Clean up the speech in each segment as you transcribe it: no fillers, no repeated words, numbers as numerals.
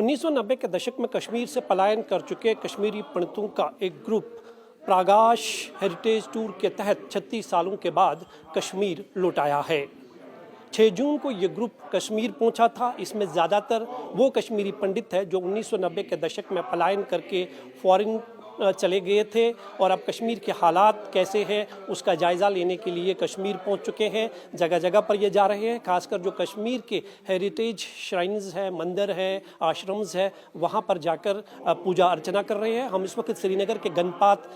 1990 के दशक में कश्मीर से पलायन कर चुके कश्मीरी पंडितों का एक ग्रुप प्रागाश हेरिटेज टूर के तहत 36 सालों के बाद कश्मीर लौट आया है। 6 जून को ये ग्रुप कश्मीर पहुंचा था। इसमें ज़्यादातर वो कश्मीरी पंडित हैं जो 1990 के दशक में पलायन करके फॉरेन चले गए थे और अब कश्मीर के हालात कैसे हैं उसका जायज़ा लेने के लिए कश्मीर पहुंच चुके हैं। जगह जगह पर ये जा रहे हैं, खासकर जो कश्मीर के हेरिटेज श्राइन्स है, मंदिर है, आश्रम्स है, वहाँ पर जाकर पूजा अर्चना कर रहे हैं। हम इस वक्त श्रीनगर के गनपात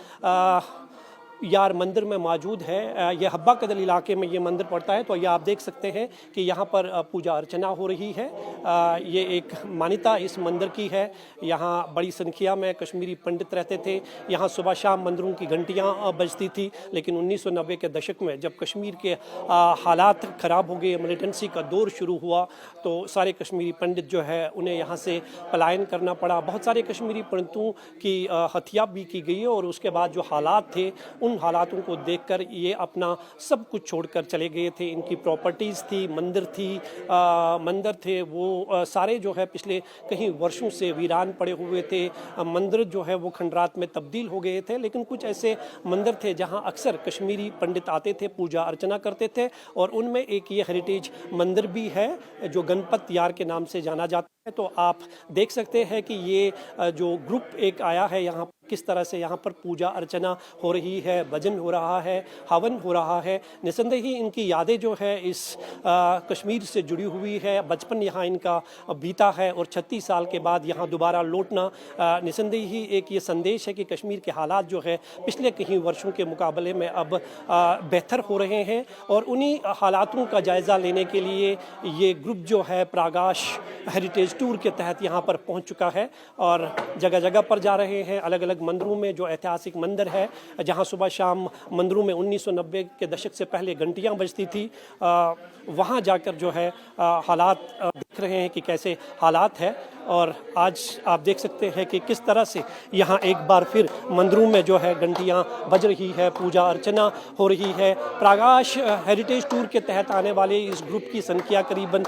यार मंदिर में मौजूद है। यह हब्बा कदल इलाके में ये मंदिर पड़ता है, तो ये आप देख सकते हैं कि यहाँ पर पूजा अर्चना हो रही है। ये एक मान्यता इस मंदिर की है। यहाँ बड़ी संख्या में कश्मीरी पंडित रहते थे। यहाँ सुबह शाम मंदिरों की घंटियाँ बजती थी, लेकिन 1990 के दशक में जब कश्मीर के हालात ख़राब हो गए, मिलिटेंसी का दौर शुरू हुआ, तो सारे कश्मीरी पंडित जो है उन्हें यहाँ से पलायन करना पड़ा। बहुत सारे कश्मीरी पंडितों की हत्या भी की गई और उसके बाद जो हालात थे उन हालातों को देखकर ये अपना सब कुछ छोड़कर चले गए थे। इनकी प्रॉपर्टीज़ थी, मंदिर थे, वो सारे जो है पिछले कई वर्षों से वीरान पड़े हुए थे। मंदिर जो है वो खंडरात में तब्दील हो गए थे, लेकिन कुछ ऐसे मंदिर थे जहां अक्सर कश्मीरी पंडित आते थे, पूजा अर्चना करते थे। और उनमें एक ये हेरिटेज मंदिर भी है जो गणपत यार के नाम से जाना जाता है। तो आप देख सकते हैं कि ये जो ग्रुप एक आया है यहाँ, किस तरह से यहाँ पर पूजा अर्चना हो रही है, भजन हो रहा है, हवन हो रहा है। निसंदेह ही इनकी यादें जो है इस कश्मीर से जुड़ी हुई है। बचपन यहाँ इनका बीता है और 36 साल के बाद यहाँ दोबारा लौटना निसंदेह ही एक ये संदेश है कि कश्मीर के हालात जो है पिछले कई वर्षों के मुकाबले में अब बेहतर हो रहे हैं। और उन्हीं हालातों का जायज़ा लेने के लिए ये ग्रुप जो है प्रागाश हेरिटेज टूर के तहत यहाँ पर पहुँच चुका है और जगह जगह पर जा रहे हैं। अलग अलग मंदिरों में, जो ऐतिहासिक मंदिर है जहां सुबह शाम मंदिरों में 1990 के दशक से पहले घंटियां बजती थी, वहां जाकर जो है हालात देख रहे हैं कि कैसे हालात है। और आज आप देख सकते हैं कि किस तरह से यहाँ एक बार फिर मंदिरों में जो है घंटियाँ बज रही है, पूजा अर्चना हो रही है। प्रागाश हेरिटेज टूर के तहत आने वाले इस ग्रुप की संख्या करीबन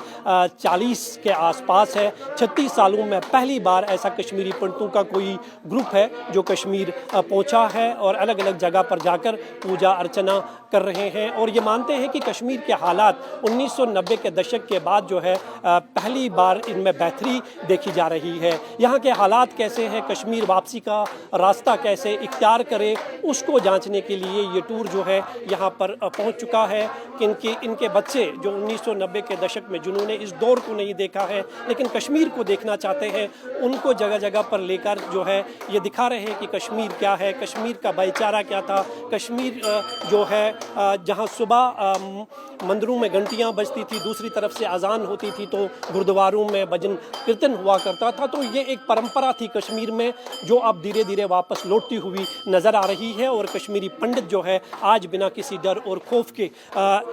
40 के आसपास है। 36 सालों में पहली बार ऐसा कश्मीरी पंडितों का कोई ग्रुप है जो कश्मीर पहुँचा है और अलग अलग जगह पर जाकर पूजा अर्चना कर रहे हैं। और ये मानते हैं कि कश्मीर के हालात 1990 के दशक के बाद जो है पहली बार इनमें बेहतरी देखी जा रही है। यहाँ के हालात कैसे हैं, कश्मीर वापसी का रास्ता कैसे इख्तियार करे, उसको जांचने के लिए ये टूर जो है यहाँ पर पहुँच चुका है। कि इनके बच्चे जो 1990 के दशक में जिन्होंने इस दौर को नहीं देखा है लेकिन कश्मीर को देखना चाहते हैं, उनको जगह जगह पर लेकर जो है ये दिखा रहे हैं कि कश्मीर क्या है, कश्मीर का भाईचारा क्या था। कश्मीर जो है जहाँ सुबह मंदिरों में घंटियाँ बजती थी, दूसरी तरफ से अजान होती थी, तो गुरुद्वारों में भजन कीर्तन हुआ करता था। तो ये एक परंपरा थी कश्मीर में जो अब धीरे धीरे वापस लौटती हुई नजर आ रही है। और कश्मीरी पंडित जो है आज बिना किसी डर और खौफ के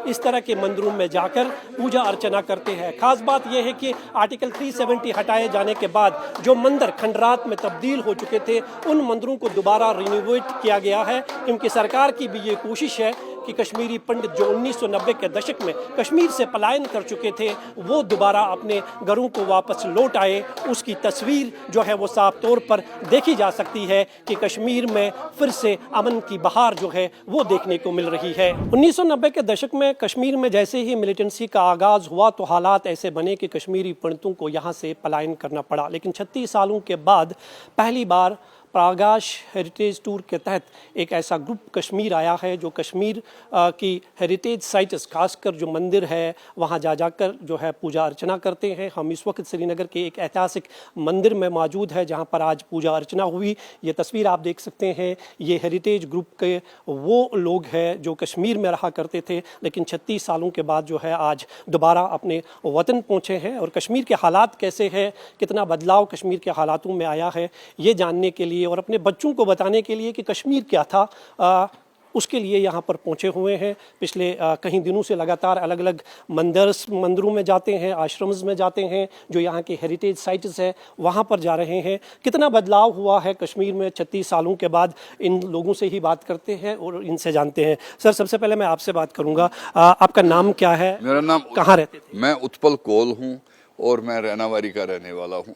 इस तरह के मंदिरों में जाकर पूजा अर्चना करते हैं। खास बात यह है कि आर्टिकल 370 हटाए जाने के बाद जो मंदिर खंडरात में तब्दील हो चुके थे, उन मंदिरों को दोबारा रिनोवेट किया गया है, क्योंकि सरकार की भी ये कोशिश है कि कश्मीरी पंडित जो 1990 के दशक में कश्मीर से पलायन कर चुके थे वो दोबारा अपने घरों को वापस लौट आए। उसकी तस्वीर जो है वो साफ तौर पर देखी जा सकती है कि कश्मीर में फिर से अमन की बहार जो है वो देखने को मिल रही है। 1990 के दशक में कश्मीर में जैसे ही मिलिटेंसी का आगाज़ हुआ तो हालात ऐसे बने कि कश्मीरी पंडितों को यहाँ से पलायन करना पड़ा। लेकिन 36 सालों के बाद पहली बार प्रागाश हेरिटेज टूर के तहत एक ऐसा ग्रुप कश्मीर आया है जो कश्मीर की हेरिटेज साइट्स, खासकर जो मंदिर है वहाँ जा जाकर जो है पूजा अर्चना करते हैं। हम इस वक्त श्रीनगर के एक ऐतिहासिक मंदिर में मौजूद है जहाँ पर आज पूजा अर्चना हुई। ये तस्वीर आप देख सकते हैं, ये हेरिटेज ग्रुप के वो लोग हैं जो कश्मीर में रहा करते थे लेकिन 36 सालों के बाद जो है आज दोबारा अपने वतन पहुँचे हैं। और कश्मीर के हालात कैसे हैं, कितना बदलाव कश्मीर के हालातों में आया है, ये जानने के लिए और अपने बच्चों को बताने के लिए कि कश्मीर क्या था, उसके लिए यहाँ पर पहुँचे हुए हैं। पिछले कई दिनों से लगातार अलग अलग मंदिरों में जाते हैं, आश्रम्स में जाते हैं, जो यहाँ के हेरिटेज साइट्स है वहाँ पर जा रहे हैं। कितना बदलाव हुआ है कश्मीर में 36 सालों के बाद, इन लोगों से ही बात करते हैं और इनसे जानते हैं। सर, सबसे पहले मैं आपसे बात करूँगा, आपका नाम क्या है? मेरा नाम, कहाँ रहते थे? मैं उत्पल कोल हूँ और मैं रहनावारी का रहने वाला हूँ।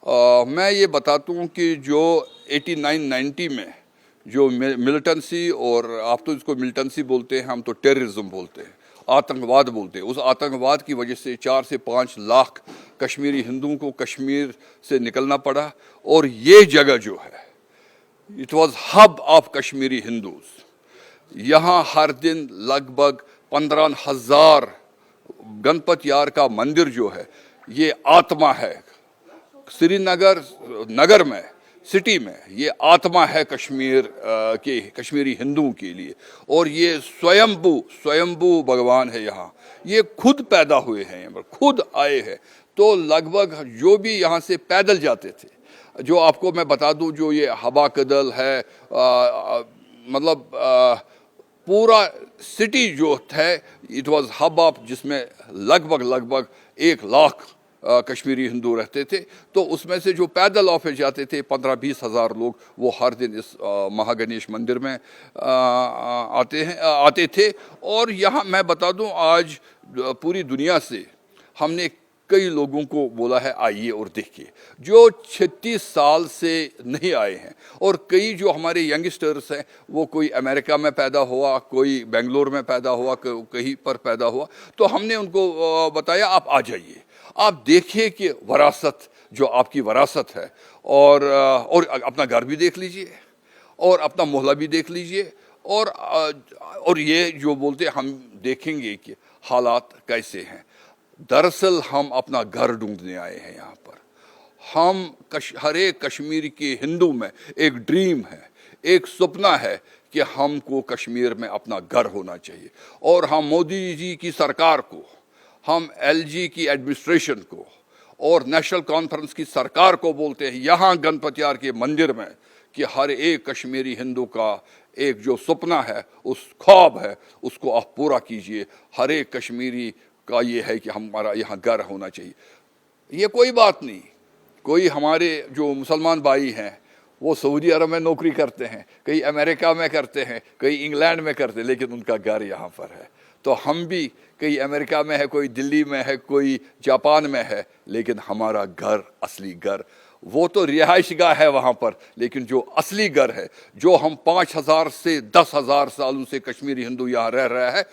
मैं ये बताता हूँ कि जो 89-90 में जो मिलिटेंसी, और आप तो इसको मिलिटेंसी बोलते हैं, हम तो टेररिज्म बोलते हैं, आतंकवाद बोलते हैं, उस आतंकवाद की वजह से 4 से 5 लाख कश्मीरी हिंदुओं को कश्मीर से निकलना पड़ा। और ये जगह जो है, it was hub of Kashmiri Hindus. यहाँ हर दिन लगभग 15,000 गणपत यार का मंदिर जो है, ये आत्मा है श्रीनगर नगर में, सिटी में, ये आत्मा है कश्मीर के कश्मीरी हिंदुओं के लिए। और ये स्वयंभू भगवान है यहाँ, ये खुद पैदा हुए हैं, यहाँ पर खुद आए हैं। तो लगभग जो भी यहाँ से पैदल जाते थे, जो आपको मैं बता दूं, जो ये हवा कदल है, मतलब पूरा सिटी जो है, इट वाज हब ऑफ, जिसमें लगभग 1 लाख कश्मीरी हिंदू रहते थे। तो उसमें से जो पैदल ऑफिस जाते थे 15-20 हज़ार लोग, वो हर दिन इस महागणेश मंदिर में आते थे। और यहाँ मैं बता दूं, आज पूरी दुनिया से हमने कई लोगों को बोला है आइए और देखिए, जो 36 साल से नहीं आए हैं। और कई जो हमारे यंगस्टर्स हैं, वो कोई अमेरिका में पैदा हुआ, कोई बेंगलोर में पैदा हुआ, कहीं पर पैदा हुआ। तो हमने उनको बताया आप आ जाइए, आप देखिए कि वरासत, जो आपकी वरासत है, और अपना घर भी देख लीजिए और अपना मोहल्ला भी देख लीजिए। और ये जो बोलते हम देखेंगे कि हालात कैसे हैं। दरअसल हम अपना घर ढूंढने आए हैं यहाँ पर। हर एक कश्मीर के हिंदू में एक ड्रीम है, एक सपना है कि हमको कश्मीर में अपना घर होना चाहिए। और हम मोदी जी की सरकार को, हम एलजी की एडमिनिस्ट्रेशन को और नेशनल कॉन्फ्रेंस की सरकार को बोलते हैं, यहाँ गणपत यार के मंदिर में, कि हर एक कश्मीरी हिंदू का एक जो सपना है, उस ख्वाब है, उसको आप पूरा कीजिए। हर एक कश्मीरी का ये है कि हमारा यहाँ घर होना चाहिए। ये कोई बात नहीं, कोई हमारे जो मुसलमान भाई हैं वो सऊदी अरब में नौकरी करते हैं, कई अमेरिका में करते हैं, कई इंग्लैंड में करते हैं, लेकिन उनका घर यहाँ पर है। तो हम भी, कई अमेरिका में है, कोई दिल्ली में है, कोई जापान में है, लेकिन हमारा घर, असली घर, वो तो रिहाइशगाह है वहाँ पर, लेकिन जो असली घर है, जो हम 5,000 से 10,000 सालों से कश्मीरी हिंदू यहाँ रह रहा है,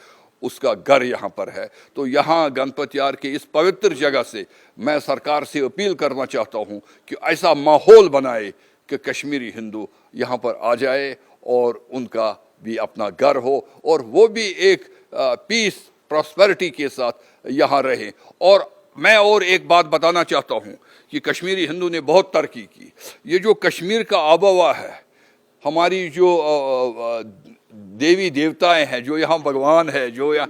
उसका घर यहाँ पर है। तो यहाँ गणपत यार के इस पवित्र जगह से मैं सरकार से अपील करना चाहता हूँ कि ऐसा माहौल बनाए कि कश्मीरी हिंदू यहाँ पर आ जाए और उनका भी अपना घर हो, और वो भी एक पीस प्रॉस्पेरिटी के साथ यहाँ रहे। और मैं और एक बात बताना चाहता हूँ कि कश्मीरी हिंदू ने बहुत तरक्की की। ये जो कश्मीर का आबहवा है, हमारी जो देवी देवताएं हैं, जो यहाँ भगवान है, जो यहाँ,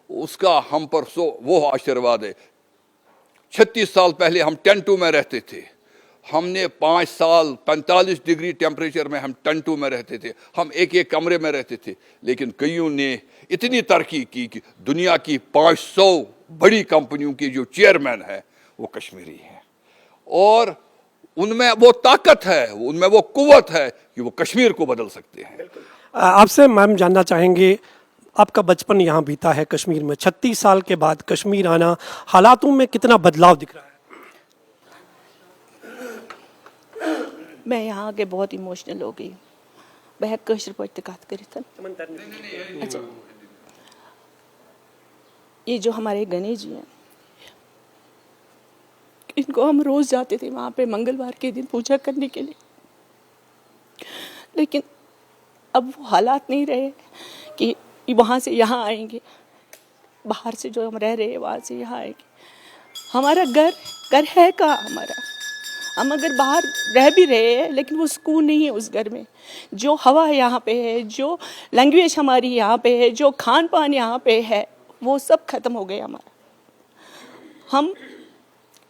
उसका हम पर वो आशीर्वाद है। 36 साल पहले हम टेंटू में रहते थे, हमने 5 साल 45 डिग्री टेम्परेचर में हम टेंटू में रहते थे, हम एक कमरे में रहते थे। लेकिन कईयों ने इतनी तरक्की की कि दुनिया की 500 बड़ी कंपनियों की जो चेयरमैन है वो कश्मीरी हैं, और उनमें वो ताकत है, उनमें वो कुव्वत है कि वो कश्मीर को बदल सकते हैं। आपसे मैम जानना चाहेंगे, आपका बचपन यहाँ बीता है कश्मीर में, 36 साल के बाद कश्मीर आना, हालातों में कितना बदलाव दिख रहा है? मैं यहाँ आके बहुत इमोशनल हो गई। बह कशर पढ़ते कात करी था। अच्छा, ये जो हमारे गणेश जी हैं, इनको हम रोज जाते थे वहाँ पे मंगलवार के दिन पूजा करने के लिए, लेकिन अब वो हालात नहीं रहे कि वहाँ से यहाँ आएंगे, बाहर से जो हम रह रहे हैं वहाँ से यहाँ आएंगे। हमारा घर है कहाँ हमारा? हम अगर बाहर रह भी रहे हैं, लेकिन वो सुकून नहीं है उस घर में। जो हवा यहाँ पे है, जो लैंग्वेज हमारी यहाँ पे है, जो खान पान यहाँ पे है, वो सब खत्म हो गया हमारा। हम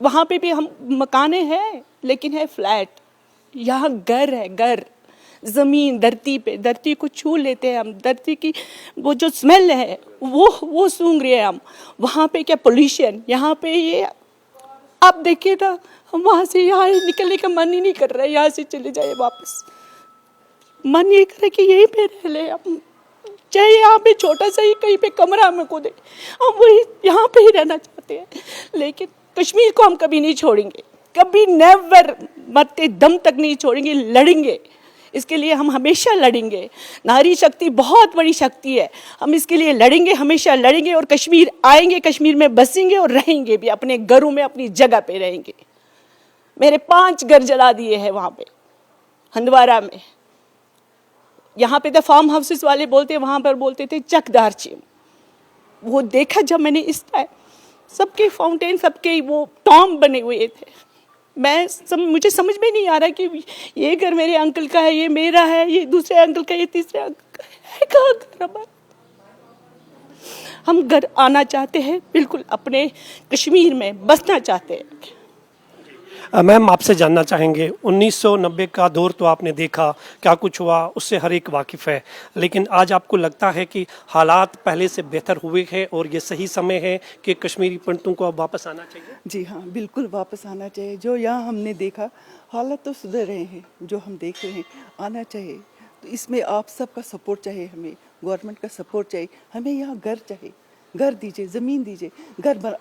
वहाँ पे भी हम मकाने हैं, लेकिन है फ्लैट। यहाँ घर है, घर, ज़मीन, धरती पे, धरती को छू लेते हैं हम, धरती की वो जो स्मेल है वो सूंघ रहे हैं हम। वहाँ पे क्या पोल्यूशन, यहाँ पे ये आप देखिए ना, हम वहाँ से यहाँ निकलने का मन ही नहीं कर रहा है, यहाँ से चले जाए वापस। मन ये करे कि यहीं पे रह ले हम, चाहे यहाँ पे छोटा सा ही कहीं पे कमरा हमको दे, हम वही यहाँ पे ही रहना चाहते हैं। लेकिन कश्मीर को हम कभी नहीं छोड़ेंगे, कभी नेवर, मरते दम तक नहीं छोड़ेंगे, लड़ेंगे। इसके लिए हम हमेशा लड़ेंगे। नारी शक्ति बहुत बड़ी शक्ति है, हम इसके लिए लड़ेंगे, हमेशा लड़ेंगे। और कश्मीर आएंगे, कश्मीर में बसेंगे और रहेंगे भी, अपने घरों में अपनी जगह पे रहेंगे। मेरे 5 घर जला दिए हैं वहाँ पे हंदवारा में। यहाँ पे तो फार्म हाउसेस वाले बोलते, वहाँ पर बोलते थे चकदार चीम। वो देखा जब मैंने इस टाइम, सबके फाउंटेन, सबके वो टॉम बने हुए थे। मुझे समझ में नहीं आ रहा कि ये घर मेरे अंकल का है, ये मेरा है, ये दूसरे अंकल का, ये तीसरे अंकल का है। कहाँ घर हमारा? हम घर आना चाहते हैं, बिल्कुल अपने कश्मीर में बसना चाहते हैं। मैम, आपसे जानना चाहेंगे, 1990 का दौर तो आपने देखा, क्या कुछ हुआ उससे हर एक वाकिफ़ है, लेकिन आज आपको लगता है कि हालात पहले से बेहतर हुए हैं और ये सही समय है कि कश्मीरी पंडितों को अब वापस आना चाहिए? जी हाँ, बिल्कुल वापस आना चाहिए। जो यहाँ हमने देखा, हालात तो सुधर रहे हैं, जो हम देख रहे हैं, आना चाहिए। तो इसमें आप सबका सपोर्ट चाहिए, हमें गवर्नमेंट का सपोर्ट चाहिए। हमें यहाँ घर चाहिए, घर दीजिए, ज़मीन दीजिए।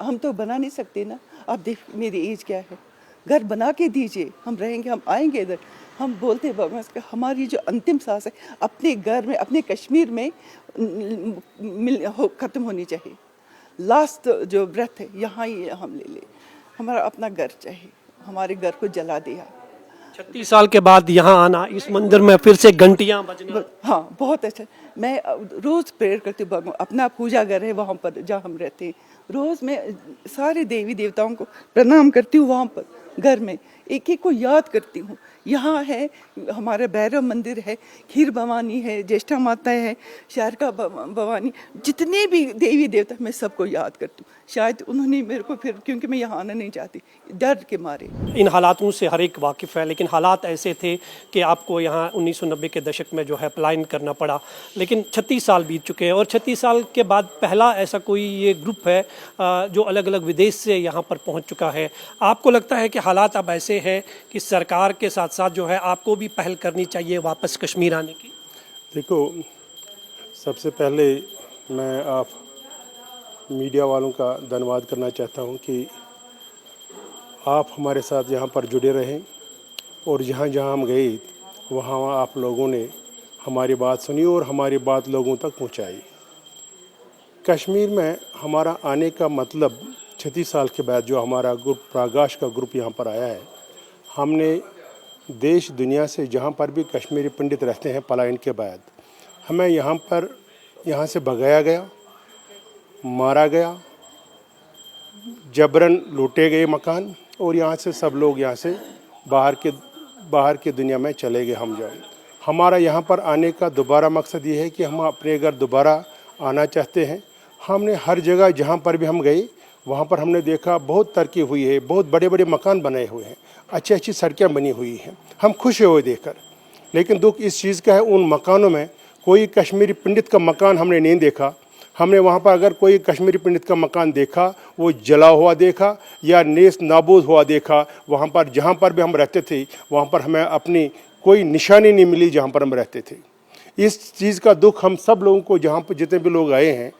हम तो बना नहीं सकते ना। आप देख मेरी एज क्या है, घर बना के दीजिए, हम रहेंगे, हम आएंगे इधर। हम बोलते हमारी जो अंतिम सांस है अपने घर में, अपने कश्मीर में ख़त्म होनी चाहिए। लास्ट जो ब्रेथ है यहाँ ही हम ले ले। हमारा अपना घर चाहिए, हमारे घर को जला दिया। 36 साल के बाद यहाँ आना, इस मंदिर में फिर से घंटियाँ बजना। हाँ, बहुत अच्छा। मैं रोज़ प्रेयर करती हूँ, अपना पूजा घर है वहाँ पर जहाँ हम रहते हैं। रोज़ मैं सारे देवी देवताओं को प्रणाम करती हूँ, वहाँ पर घर में एक एक को याद करती हूँ। यहाँ है हमारा भैरव मंदिर है, खीर भवानी है, ज्येष्ठा माता है, शारका भवानी, जितने भी देवी देवता मैं सबको याद करती हूँ। शायद उन्होंने मेरे को फिर, क्योंकि मैं यहाँ आना नहीं चाहती डर के मारे। इन हालातों से हर एक वाकिफ़ है, लेकिन हालात ऐसे थे कि आपको यहाँ 1990 के दशक में जो है पलायन करना पड़ा। लेकिन 36 साल बीत चुके हैं और 36 साल के बाद पहला ऐसा कोई ये ग्रुप है जो अलग अलग विदेश से यहाँ पर पहुँच चुका है। आपको लगता है कि हालात अब ऐसे हैं कि सरकार के साथ साथ जो है आपको भी पहल करनी चाहिए वापस कश्मीर आने की? देखो, सबसे पहले मैं आप मीडिया वालों का धन्यवाद करना चाहता हूं कि आप हमारे साथ यहाँ पर जुड़े रहें और जहाँ जहाँ हम गए वहाँ आप लोगों ने हमारी बात सुनी और हमारी बात लोगों तक पहुँचाई। कश्मीर में हमारा आने का मतलब 36 साल के बाद जो हमारा ग्रुप प्रागाश का ग्रुप यहाँ पर आया है, हमने देश दुनिया से जहाँ पर भी कश्मीरी पंडित रहते हैं पलायन के बाद, हमें यहाँ से भगाया गया, मारा गया, जबरन लूटे गए मकान और यहाँ से सब लोग यहाँ से बाहर की दुनिया में चले गए। हम जाए, हमारा यहाँ पर आने का दोबारा मकसद ये है कि हम अपने घर दोबारा आना चाहते हैं। हमने हर जगह जहाँ पर भी हम गए वहाँ पर हमने देखा बहुत तरक्की हुई है, बहुत बड़े बड़े मकान बनाए हुए हैं, अच्छी अच्छी सड़कें बनी हुई हैं, हम खुश हुए देखकर। लेकिन दुख इस चीज़ का है, उन मकानों में कोई कश्मीरी पंडित का मकान हमने नहीं देखा। हमने वहाँ पर अगर कोई कश्मीरी पंडित का मकान देखा, वो जला हुआ देखा या नेस नाबूद हुआ देखा। वहाँ पर जहाँ पर भी हम रहते थे वहाँ पर हमें अपनी कोई निशानी नहीं मिली जहाँ पर हम रहते थे। इस चीज़ का दुख हम सब लोगों को, जहाँ पर जितने भी लोग आए हैं,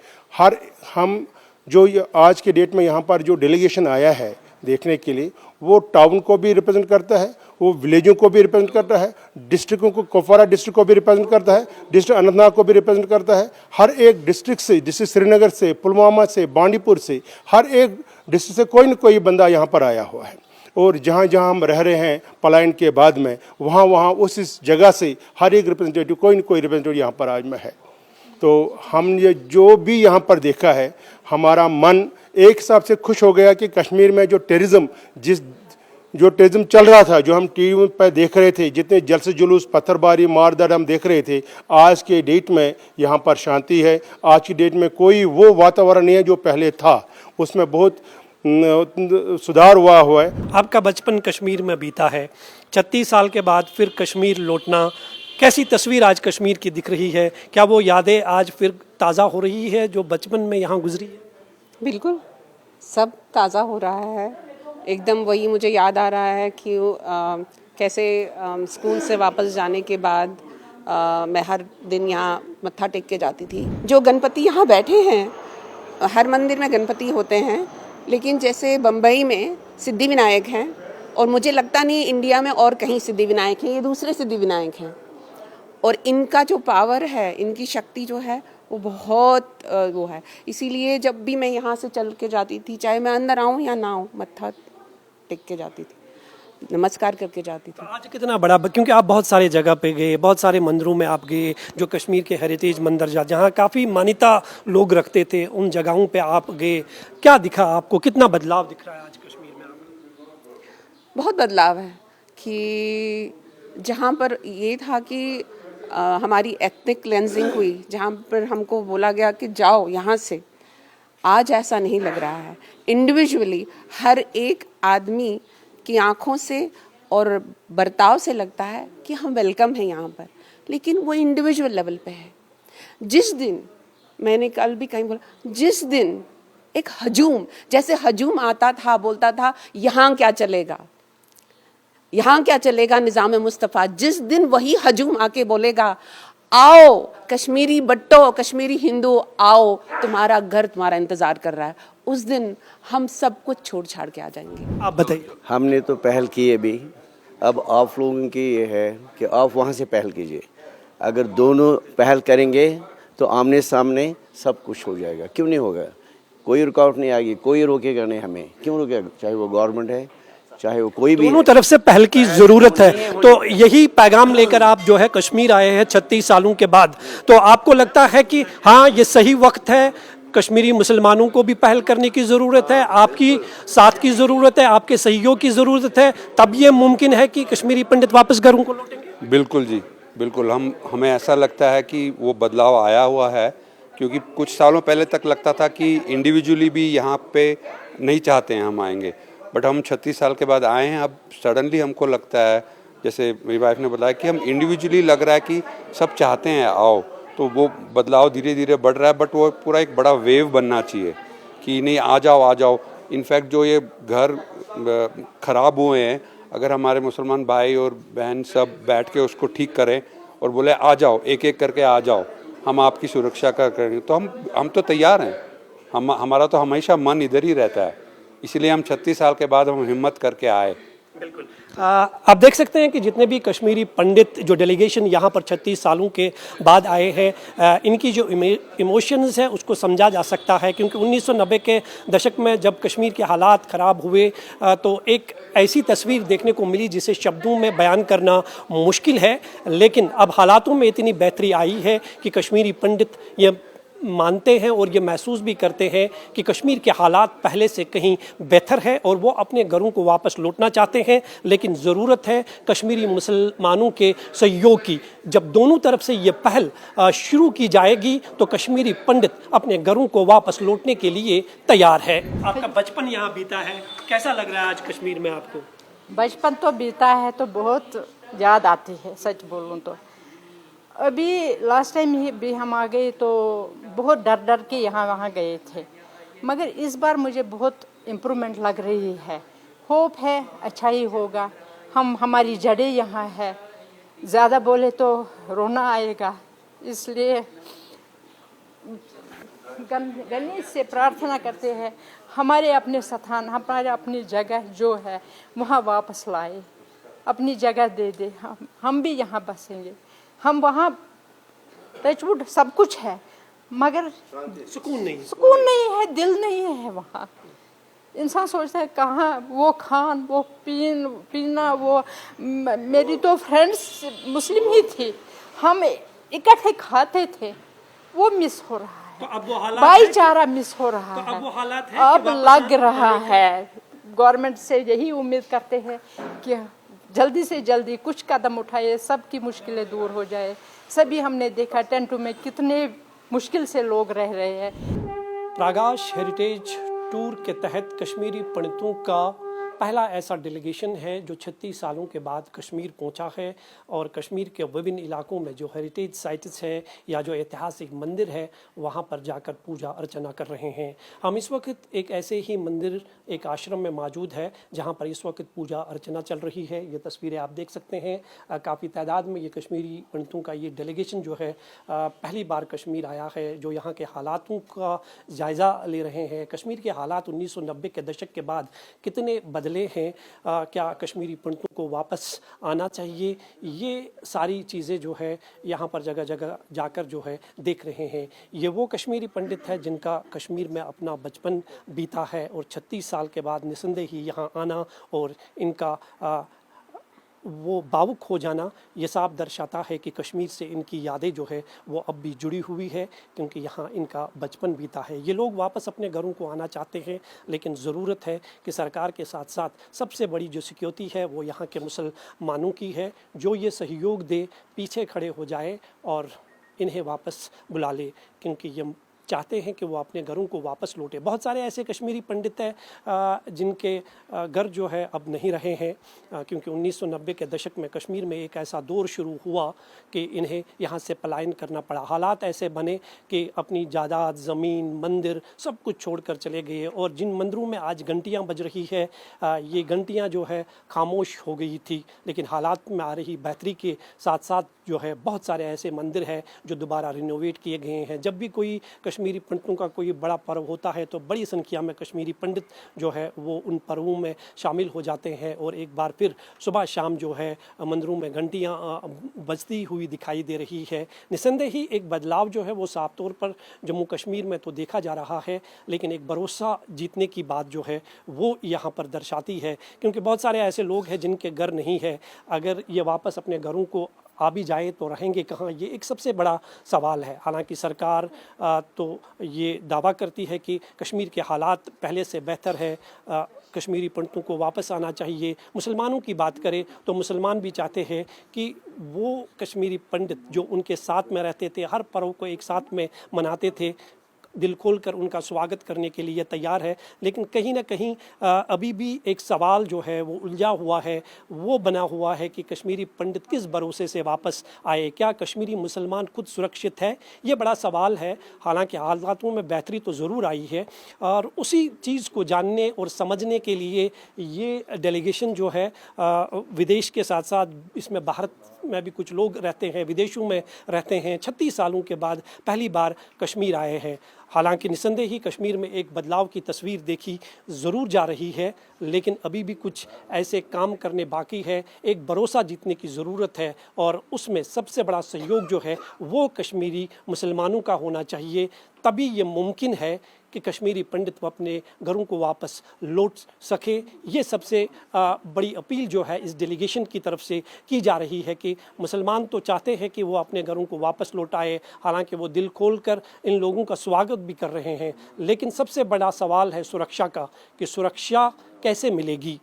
हम जो आज के डेट में यहाँ पर जो डेलीगेशन आया है देखने के लिए, वो टाउन को भी रिप्रेजेंट करता है, वो विलेजों को भी रिप्रेजेंट करता है, डिस्ट्रिक्टों को, कुपवारा डिस्ट्रिक्ट को भी रिप्रेजेंट करता है, डिस्ट्रिक्ट अनंतनाग को भी रिप्रेजेंट करता है। हर एक डिस्ट्रिक्ट से, डिस्ट्रिक्ट श्रीनगर से, पुलवामा से, बांडीपुर से, हर एक डिस्ट्रिक्ट से कोई न कोई बंदा यहाँ पर आया हुआ है। और जहाँ जहाँ हम रह रहे हैं पलायन के बाद में, वहाँ उस जगह से हर एक रिप्रेजेंटेटिव, कोई न कोई रिप्रेजेंटेटिव यहाँ पर आज में है। तो हमने जो भी यहाँ पर देखा है, हमारा मन एक हिसाब से खुश हो गया कि कश्मीर में जो टेररिज्म चल रहा था, जो हम टीवी पर देख रहे थे, जितने जलसे जुलूस, पत्थरबारी, मारदार हम देख रहे थे, आज के डेट में यहाँ पर शांति है। आज की डेट में कोई वो वातावरण नहीं है जो पहले था, उसमें बहुत सुधार हुआ है। आपका बचपन कश्मीर में बीता है, 36 साल के बाद फिर कश्मीर लौटना, कैसी तस्वीर आज कश्मीर की दिख रही है? क्या वो यादें आज फिर ताज़ा हो रही है जो बचपन में यहाँ गुजरी है? बिल्कुल, सब ताज़ा हो रहा है। एकदम वही मुझे याद आ रहा है कि कैसे स्कूल से वापस जाने के बाद मैं हर दिन यहाँ मत्था टेक के जाती थी। जो गणपति यहाँ बैठे हैं, हर मंदिर में गणपति होते हैं, लेकिन जैसे बम्बई में सिद्धि विनायक हैं और मुझे लगता नहीं इंडिया में और कहीं सिद्धि विनायक हैं, ये दूसरे सिद्धि विनायक हैं। और इनका जो पावर है, इनकी शक्ति जो है वो बहुत वो है। इसीलिए जब भी मैं यहाँ से चल के जाती थी, चाहे मैं अंदर आऊँ या ना आऊँ, मत्था टेक के जाती थी, नमस्कार करके जाती थी। आज कितना बड़ा, क्योंकि आप बहुत सारे जगह पे गए, बहुत सारे मंदिरों में आप गए, जो कश्मीर के हेरिटेज मंदिर जहाँ काफ़ी मान्यता लोग रखते थे, उन जगहों पे आप गए, क्या दिखा आपको, कितना बदलाव दिख रहा है आज कश्मीर में आपको? बहुत बदलाव है कि जहाँ पर ये था कि हमारी एथनिक क्लेंजिंग हुई, जहाँ पर हमको बोला गया कि जाओ यहाँ से, आज ऐसा नहीं लग रहा है। इंडिविजुअली हर एक आदमी की आंखों से और बर्ताव से लगता है कि हम वेलकम हैं यहाँ पर, लेकिन वो इंडिविजुअल लेवल पे है। जिस दिन, मैंने कल भी कहीं बोला, जिस दिन एक हजूम, जैसे हजूम आता था, बोलता था यहाँ क्या चलेगा, यहाँ क्या चलेगा निज़ाम मुस्तफ़ा, जिस दिन वही हजूम आके बोलेगा आओ कश्मीरी बट्टो, कश्मीरी हिंदू आओ, तुम्हारा घर तुम्हारा इंतज़ार कर रहा है, उस दिन हम सब कुछ छोड़ छाड़ के आ जाएंगे। आप बताइए। हमने तो पहल की है भी, अब आप लोगों की ये है कि आप वहाँ से पहल कीजिए। अगर दोनों पहल करेंगे तो आमने सामने सब कुछ हो जाएगा। क्यों नहीं होगा? कोई रुकावट नहीं आएगी, कोई रोकेगा नहीं हमें। क्यों रोकेगा? चाहे वो गवर्नमेंट है, चाहे वो कोई भी, दोनों तरफ से पहल की जरूरत है। तो यही पैगाम लेकर आप जो है कश्मीर आए हैं 36 सालों के बाद, तो आपको लगता है कि हाँ ये सही वक्त है, कश्मीरी मुसलमानों को भी पहल करने की ज़रूरत है, आपकी साथ की ज़रूरत है, आपके सहयोग की ज़रूरत है, तब ये मुमकिन है कि कश्मीरी पंडित वापस घरों को लौटेंगे? बिल्कुल जी, बिल्कुल। हमें ऐसा लगता है कि वो बदलाव आया हुआ है, क्योंकि कुछ सालों पहले तक लगता था कि इंडिविजुअली भी यहाँ पे नहीं चाहते हैं हम आएंगे, बट हम 36 साल के बाद आए हैं। अब सडनली हमको लगता है, जैसे मेरी वाइफ ने बताया, कि हम इंडिविजुअली लग रहा है कि सब चाहते हैं आओ, तो वो बदलाव धीरे धीरे बढ़ रहा है। बट वो पूरा एक बड़ा वेव बनना चाहिए कि नहीं आ जाओ आ जाओ। इनफैक्ट जो ये घर ख़राब हुए हैं, अगर हमारे मुसलमान भाई और बहन सब बैठ के उसको ठीक करें और बोले आ जाओ, एक एक करके आ जाओ, हम आपकी सुरक्षा करेंगे, तो हम तो तैयार हैं। हमारा तो हमेशा मन इधर ही रहता है, इसलिए हम 36 साल के बाद हम हिम्मत करके आए। बिल्कुल। आप देख सकते हैं कि जितने भी कश्मीरी पंडित जो डेलीगेशन यहाँ पर 36 सालों के बाद आए हैं, इनकी जो इमोशंस है उसको समझा जा सकता है, क्योंकि 1990 के दशक में जब कश्मीर के हालात ख़राब हुए तो एक ऐसी तस्वीर देखने को मिली जिसे शब्दों में बयान करना मुश्किल है, लेकिन अब हालातों में इतनी बेहतरी आई है कि कश्मीरी पंडित ये मानते हैं और ये महसूस भी करते हैं कि कश्मीर के हालात पहले से कहीं बेहतर है और वो अपने घरों को वापस लौटना चाहते हैं, लेकिन ज़रूरत है कश्मीरी मुसलमानों के सहयोग की। जब दोनों तरफ से ये पहल शुरू की जाएगी तो कश्मीरी पंडित अपने घरों को वापस लौटने के लिए तैयार है। आपका बचपन यहाँ बीता है, कैसा लग रहा है आज कश्मीर में आपको? बचपन तो बीता है तो बहुत याद आती है, सच बोलूँ तो। अभी लास्ट टाइम ही भी हम आ गए तो बहुत डर डर के यहाँ वहाँ गए थे, मगर इस बार मुझे बहुत इम्प्रूवमेंट लग रही है। होप है अच्छा ही होगा। हमारी जड़ें यहाँ है, ज़्यादा बोले तो रोना आएगा, इसलिए गणेश से प्रार्थना करते हैं हमारे अपने स्थान, हमारे अपनी जगह जो है वहाँ वापस लाए, अपनी जगह दे दे। हम भी यहाँ बसेंगे, हम वहाँ टचवुड सब कुछ है, मगर सुकून नहीं है, दिल नहीं है वहाँ। इंसान सोचता है कहाँ वो खान, वो पीना, वो मेरी तो फ्रेंड्स मुस्लिम ही थी, हम इकट्ठे खाते थे, वो मिस हो रहा है। तो अब वो हालात भाईचारा मिस हो रहा है। अब वो हालात है अब लग रहा है। गवर्नमेंट से यही उम्मीद करते हैं कि जल्दी से जल्दी कुछ कदम उठाए, सबकी मुश्किलें दूर हो जाए। सभी हमने देखा टेंटों में कितने मुश्किल से लोग रह रहे हैं। प्रागाश हेरिटेज टूर के तहत कश्मीरी पंडितों का पहला ऐसा डेलीगेशन है जो 36 सालों के बाद कश्मीर पहुंचा है और कश्मीर के विभिन्न इलाकों में जो हेरिटेज साइट्स है या जो ऐतिहासिक मंदिर है वहां पर जाकर पूजा अर्चना कर रहे हैं। हम इस वक्त एक ऐसे ही मंदिर, एक आश्रम में मौजूद है जहां पर इस वक्त पूजा अर्चना चल रही है। ये तस्वीरें आप देख सकते हैं। काफ़ी तादाद में ये कश्मीरी पंडितों का ये डेलीगेशन जो है पहली बार कश्मीर आया है, जो यहाँ के हालातों का जायज़ा ले रहे हैं। कश्मीर के हालात 1990 के दशक के बाद कितने बदलाव बदले हैं, क्या कश्मीरी पंडितों को वापस आना चाहिए, ये सारी चीज़ें जो है यहाँ पर जगह जगह जाकर जो है देख रहे हैं। ये वो कश्मीरी पंडित है जिनका कश्मीर में अपना बचपन बीता है और 36 साल के बाद निसंदेह ही यहाँ आना और इनका वो भावुक हो जाना ये साफ दर्शाता है कि कश्मीर से इनकी यादें जो है वो अब भी जुड़ी हुई है, क्योंकि यहाँ इनका बचपन बीता है। ये लोग वापस अपने घरों को आना चाहते हैं, लेकिन ज़रूरत है कि सरकार के साथ साथ सबसे बड़ी जो सिक्योरिटी है वो यहाँ के मुसलमानों की है, जो ये सहयोग दे, पीछे खड़े हो जाए और इन्हें वापस बुला ले, क्योंकि ये चाहते हैं कि वो अपने घरों को वापस लौटे। बहुत सारे ऐसे कश्मीरी पंडित हैं जिनके घर जो है अब नहीं रहे हैं, क्योंकि 1990 के दशक में कश्मीर में एक ऐसा दौर शुरू हुआ कि इन्हें यहाँ से पलायन करना पड़ा। हालात ऐसे बने कि अपनी जायदाद, ज़मीन, मंदिर सब कुछ छोड़कर चले गए, और जिन मंदिरों में आज घंटियाँ बज रही है ये घंटियाँ जो है खामोश हो गई थी। लेकिन हालात में आ रही बेहतरी के साथ साथ जो है बहुत सारे ऐसे मंदिर हैं जो दोबारा रिनोवेट किए गए हैं। जब भी कोई कश्मीरी पंडितों का कोई बड़ा पर्व होता है तो बड़ी संख्या में कश्मीरी पंडित जो है वो उन पर्वों में शामिल हो जाते हैं, और एक बार फिर सुबह शाम जो है मंदिरों में घंटियाँ बजती हुई दिखाई दे रही है। निसंदेह ही एक बदलाव जो है वो साफ तौर पर जम्मू कश्मीर में तो देखा जा रहा है, लेकिन एक भरोसा जीतने की बात जो है वो यहाँ पर दर्शाती है, क्योंकि बहुत सारे ऐसे लोग हैं जिनके घर नहीं है। अगर ये वापस अपने घरों को आ भी जाए तो रहेंगे कहाँ, ये एक सबसे बड़ा सवाल है। हालांकि सरकार तो ये दावा करती है कि कश्मीर के हालात पहले से बेहतर है, कश्मीरी पंडितों को वापस आना चाहिए। मुसलमानों की बात करें तो मुसलमान भी चाहते हैं कि वो कश्मीरी पंडित जो उनके साथ में रहते थे, हर पर्व को एक साथ में मनाते थे, दिल खोलकर उनका स्वागत करने के लिए तैयार है। लेकिन कहीं ना कहीं अभी भी एक सवाल जो है वो उलझा हुआ है, वो बना हुआ है कि कश्मीरी पंडित किस भरोसे से वापस आए, क्या कश्मीरी मुसलमान खुद सुरक्षित है, ये बड़ा सवाल है। हालांकि हालातों में बेहतरी तो ज़रूर आई है, और उसी चीज़ को जानने और समझने के लिए ये डेलीगेशन जो है विदेश के साथ साथ इसमें भारत में भी कुछ लोग रहते हैं, विदेशों में रहते हैं, 36 सालों के बाद पहली बार कश्मीर आए हैं। हालांकि निसंदेह ही कश्मीर में एक बदलाव की तस्वीर देखी ज़रूर जा रही है, लेकिन अभी भी कुछ ऐसे काम करने बाकी है। एक भरोसा जीतने की ज़रूरत है, और उसमें सबसे बड़ा सहयोग जो है वो कश्मीरी मुसलमानों का होना चाहिए। तभी ये मुमकिन है कि कश्मीरी पंडित अपने घरों को वापस लौट सके। ये सबसे बड़ी अपील जो है इस डेलीगेशन की तरफ से की जा रही है कि मुसलमान तो चाहते हैं कि वो अपने घरों को वापस लौटाए, हालांकि वो दिल खोलकर इन लोगों का स्वागत भी कर रहे हैं, लेकिन सबसे बड़ा सवाल है सुरक्षा का, कि सुरक्षा कैसे मिलेगी।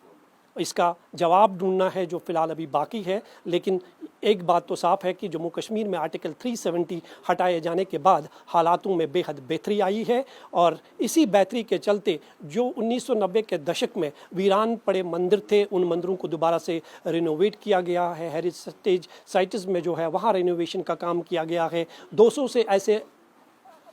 इसका जवाब ढूंढना है जो फ़िलहाल अभी बाकी है। लेकिन एक बात तो साफ है कि जम्मू कश्मीर में आर्टिकल 370 हटाए जाने के बाद हालातों में बेहद बेहतरी आई है, और इसी बेहतरी के चलते जो 1990 के दशक में वीरान पड़े मंदिर थे, उन मंदिरों को दोबारा से रिनोवेट किया गया है। हेरिटेज साइट्स में जो है वहाँ रिनोवेशन का काम किया गया है। 200 से ऐसे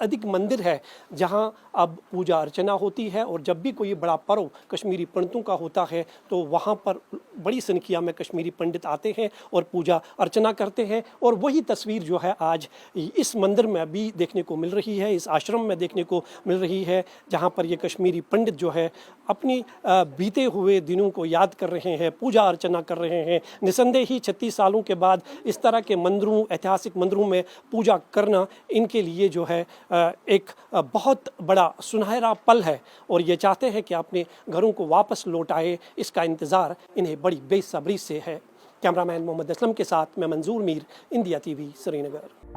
अधिक मंदिर है जहां अब पूजा अर्चना होती है, और जब भी कोई बड़ा पर्व कश्मीरी पंडितों का होता है तो वहां पर बड़ी संख्या में कश्मीरी पंडित आते हैं और पूजा अर्चना करते हैं। और वही तस्वीर जो है आज इस मंदिर में भी देखने को मिल रही है, इस आश्रम में देखने को मिल रही है, जहां पर ये कश्मीरी पंडित जो है अपनी बीते हुए दिनों को याद कर रहे हैं, पूजा अर्चना कर रहे हैं। निसंदेह ही 36 सालों के बाद इस तरह के मंदिरों, ऐतिहासिक मंदिरों में पूजा करना इनके लिए जो है एक बहुत बड़ा सुनहरा पल है, और ये चाहते हैं कि अपने घरों को वापस लौट आए। इसका इंतज़ार इन्हें बड़ी बेसब्री से है। कैमरामैन मोहम्मद असलम के साथ मैं मंजूर मीर, इंडिया टीवी, श्रीनगर।